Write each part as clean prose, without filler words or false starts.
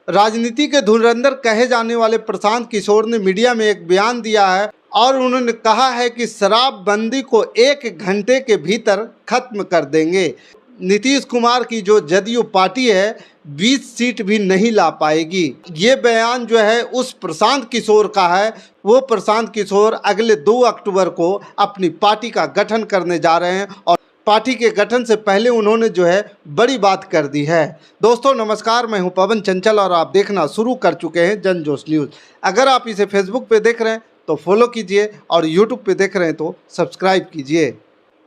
राजनीति के धुरंधर कहे जाने वाले प्रशांत किशोर ने मीडिया में एक बयान दिया है और उन्होंने कहा है कि शराबबंदी को 1 घंटे के भीतर खत्म कर देंगे। नीतीश कुमार की जो जदयू पार्टी है 20 सीट भी नहीं ला पाएगी। ये बयान जो है उस प्रशांत किशोर का है। वो प्रशांत किशोर अगले 2 अक्टूबर को अपनी पार्टी का गठन करने जा रहे हैं और पार्टी के गठन से पहले उन्होंने जो है बड़ी बात कर दी है। दोस्तों नमस्कार, मैं हूं पवन चंचल और आप देखना शुरू कर चुके हैं जनजोश न्यूज़। अगर आप इसे फेसबुक पे देख रहे हैं तो फॉलो कीजिए और यूट्यूब पे देख रहे हैं तो सब्सक्राइब कीजिए।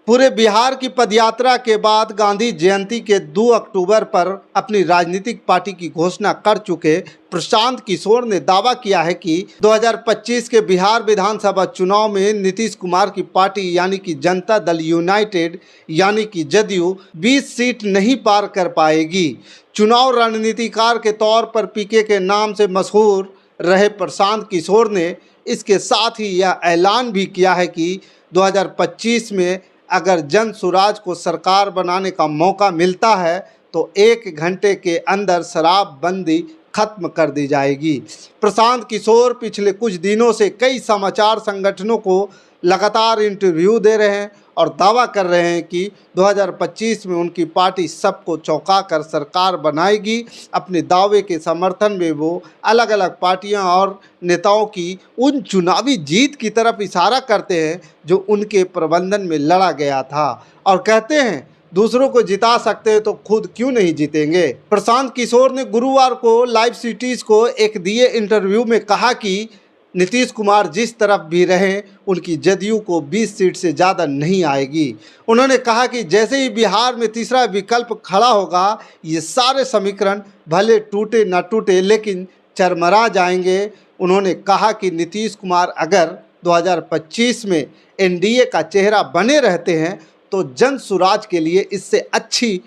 पूरे बिहार की पदयात्रा के बाद गांधी जयंती के 2 अक्टूबर पर अपनी राजनीतिक पार्टी की घोषणा कर चुके प्रशांत किशोर ने दावा किया है कि 2025 के बिहार विधानसभा चुनाव में नीतीश कुमार की पार्टी यानी कि जनता दल यूनाइटेड यानी कि जदयू 20 सीट नहीं पार कर पाएगी। चुनाव रणनीतिकार के तौर पर पीके के नाम से मशहूर रहे प्रशांत किशोर ने इसके साथ ही यह ऐलान भी किया है कि 2025 में अगर जन सुराज को सरकार बनाने का मौका मिलता है तो 1 घंटे के अंदर शराबबंदी खत्म कर दी जाएगी। प्रशांत किशोर पिछले कुछ दिनों से कई समाचार संगठनों को लगातार इंटरव्यू दे रहे हैं और दावा कर रहे हैं कि 2025 में उनकी पार्टी सबको चौंका कर सरकार बनाएगी। अपने दावे के समर्थन में वो अलग अलग पार्टियां और नेताओं की उन चुनावी जीत की तरफ इशारा करते हैं जो उनके प्रबंधन में लड़ा गया था और कहते हैं दूसरों को जिता सकते हैं तो खुद क्यों नहीं जीतेंगे। प्रशांत किशोर ने गुरुवार को लाइव सिटीज़ को एक दिए इंटरव्यू में कहा कि नीतीश कुमार जिस तरफ भी रहें उनकी जदयू को 20 सीट से ज़्यादा नहीं आएगी। उन्होंने कहा कि जैसे ही बिहार में तीसरा विकल्प खड़ा होगा ये सारे समीकरण भले टूटे ना टूटे लेकिन चरमरा जाएंगे। उन्होंने कहा कि नीतीश कुमार अगर 2025 में एनडीए का चेहरा बने रहते हैं तो जन सुराज के लिए इससे अच्छी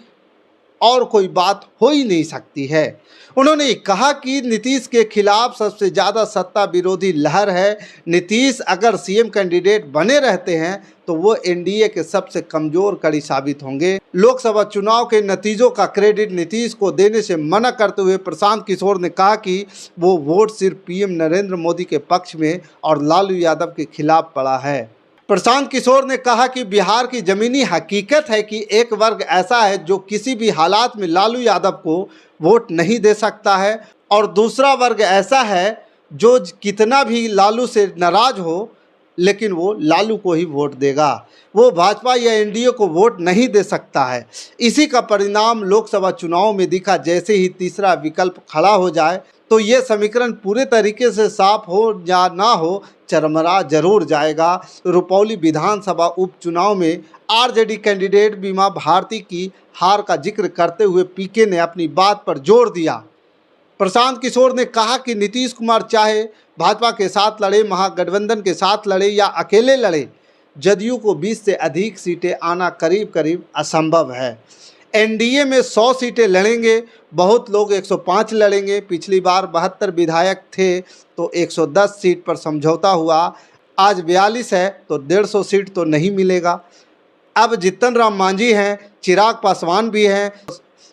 और कोई बात हो ही नहीं सकती है। उन्होंने कहा कि नीतीश के खिलाफ सबसे ज़्यादा सत्ता विरोधी लहर है। नीतीश अगर सीएम कैंडिडेट बने रहते हैं तो वो एनडीए के सबसे कमज़ोर कड़ी साबित होंगे। लोकसभा चुनाव के नतीजों का क्रेडिट नीतीश को देने से मना करते हुए प्रशांत किशोर ने कहा कि वो वोट सिर्फ पीएम नरेंद्र मोदी के पक्ष में और लालू यादव के खिलाफ पड़ा है। प्रशांत किशोर ने कहा कि बिहार की ज़मीनी हकीकत है कि एक वर्ग ऐसा है जो किसी भी हालात में लालू यादव को वोट नहीं दे सकता है और दूसरा वर्ग ऐसा है जो कितना भी लालू से नाराज़ हो लेकिन वो लालू को ही वोट देगा। वो भाजपा या एनडीए को वोट नहीं दे सकता है। इसी का परिणाम लोकसभा चुनाव में दिखा। जैसे ही तीसरा विकल्प खड़ा हो जाए तो ये समीकरण पूरे तरीके से साफ हो या ना हो चरमरा जरूर जाएगा। रुपौली विधानसभा उपचुनाव में आरजेडी कैंडिडेट बीमा भारती की हार का जिक्र करते हुए पीके ने अपनी बात पर जोर दिया। प्रशांत किशोर ने कहा कि नीतीश कुमार चाहे भाजपा के साथ लड़े, महागठबंधन के साथ लड़े या अकेले लड़े, जदयू को 20 से अधिक सीटें आना करीब करीब असंभव है। एनडीए में 100 सीटें लड़ेंगे, बहुत लोग 105 लड़ेंगे। पिछली बार 72 विधायक थे तो 110 सीट पर समझौता हुआ। आज 42 है तो 150 सीट तो नहीं मिलेगा। अब जीतन राम मांझी हैं, चिराग पासवान भी हैं,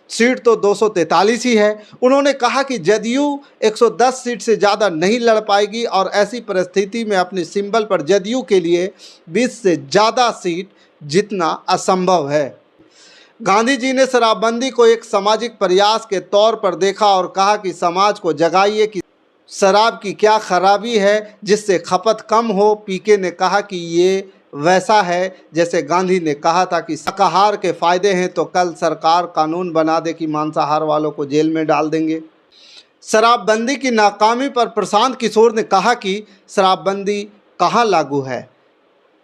सीट तो 243 ही है। उन्होंने कहा कि जदयू 110 सीट से ज़्यादा नहीं लड़ पाएगी और ऐसी परिस्थिति में अपने सिंबल पर जदयू के लिए 20 से ज़्यादा सीट जीतना असंभव है। गांधी जी ने शराबबंदी को एक सामाजिक प्रयास के तौर पर देखा और कहा कि समाज को जगाइए कि शराब की क्या खराबी है जिससे खपत कम हो। पीके ने कहा कि ये वैसा है जैसे गांधी ने कहा था कि शाकाहार के फ़ायदे हैं तो कल सरकार कानून बना दे कि मांसाहार वालों को जेल में डाल देंगे। शराबबंदी की नाकामी पर प्रशांत किशोर ने कहा कि शराबबंदी कहाँ लागू है,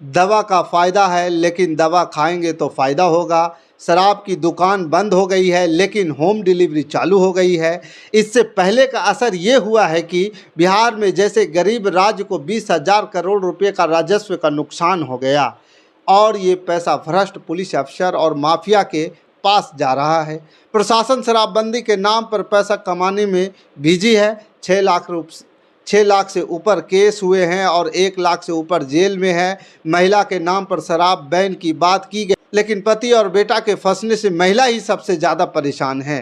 दवा का फ़ायदा है लेकिन दवा खाएंगे तो फ़ायदा होगा। शराब की दुकान बंद हो गई है लेकिन होम डिलीवरी चालू हो गई है। इससे पहले का असर ये हुआ है कि बिहार में जैसे गरीब राज्य को 20,000 करोड़ रुपए का राजस्व का नुकसान हो गया और ये पैसा भ्रष्ट पुलिस अफसर और माफिया के पास जा रहा है। प्रशासन शराबबंदी के नाम पर पैसा कमाने में बिजी है। 6 लाख से ऊपर केस हुए हैं और 1 लाख से ऊपर जेल में है। महिला के नाम पर शराब बैन की बात की गई लेकिन पति और बेटा के फंसने से महिला ही सबसे ज़्यादा परेशान है।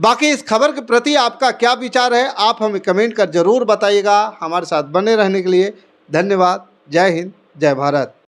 बाकी इस खबर के प्रति आपका क्या विचार है, आप हमें कमेंट कर जरूर बताइएगा। हमारे साथ बने रहने के लिए धन्यवाद। जय हिंद, जय भारत।